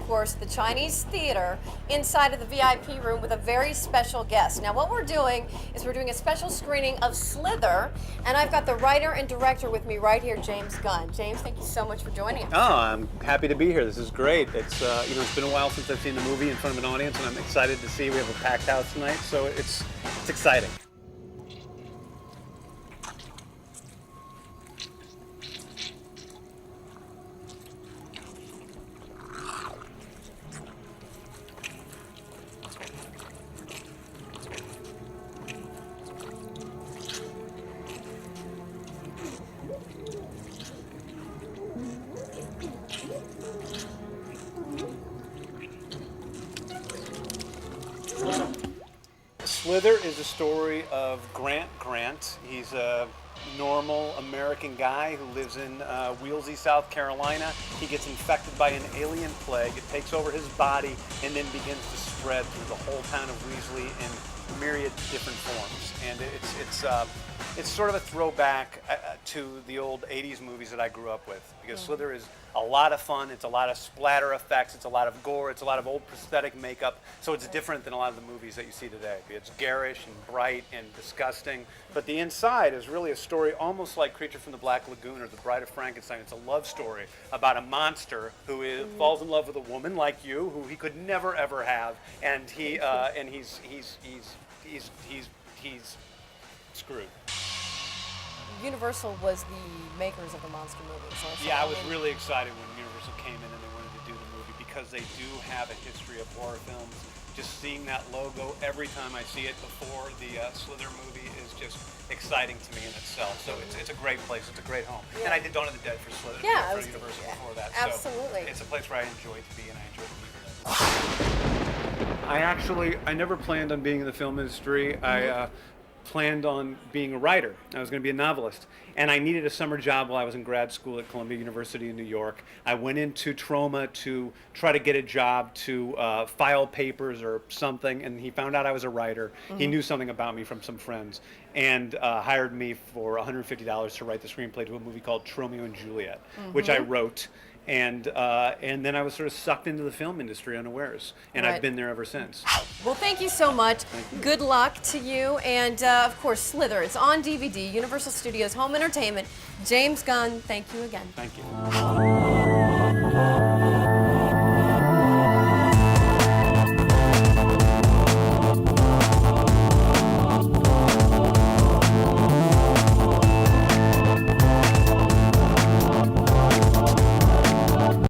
course, the Chinese Theater inside of the VIP room with a very special guest. Now, what we're doing is we're doing a special screening of Slither, and I've got the writer and director with me right here, James Gunn. James, thank you so much for joining us. Oh, I'm happy to be here. This is great. It's it's been a while since I've seen the movie in front of an audience, and I'm excited to see we have a packed house tonight. So it's exciting. Slither is a story of Grant. He's a normal American guy who lives in Wheelsy, South Carolina. He gets infected by an alien plague. It takes over his body and then begins to spread through the whole town of Weasley in myriad different forms. And it's sort of a throwback to the old 80s movies that I grew up with, because Slither is a lot of fun. It's a lot of splatter effects. It's a lot of gore. It's a lot of old prosthetic makeup. So it's different than a lot of the movies that you see today. It's garish and bright and disgusting. But the inside is really a story almost like Creature from the Black Lagoon or The Bride of Frankenstein. It's a love story about a monster who falls in love with a woman like you, who he could never ever have, and he's screwed. Universal was the makers of the monster movies. Yeah, I was really excited when Universal came in and they wanted to do the movie, because they do have a history of horror films. Just seeing that logo every time I see it before the Slither movie is just exciting to me in itself. So it's a great place. It's a great home. Yeah. And I did Dawn of the Dead for Slither, for Universal before that. Absolutely. So it's a place where I enjoy to be, and I enjoy to be there. I never planned on being in the film industry. I planned on being a writer. I was going to be a novelist, and I needed a summer job while I was in grad school at Columbia University in New York. I went into Troma to try to get a job to file papers or something, and he found out I was a writer. He knew something about me from some friends, and hired me for $150 to write the screenplay to a movie called Romeo and Juliet, which I wrote. And then I was sort of sucked into the film industry unawares, and I've been there ever since. Well, thank you so much. Good luck to you, and of course, Slither. It's on DVD, Universal Studios Home Entertainment. James Gunn, thank you again. Thank you.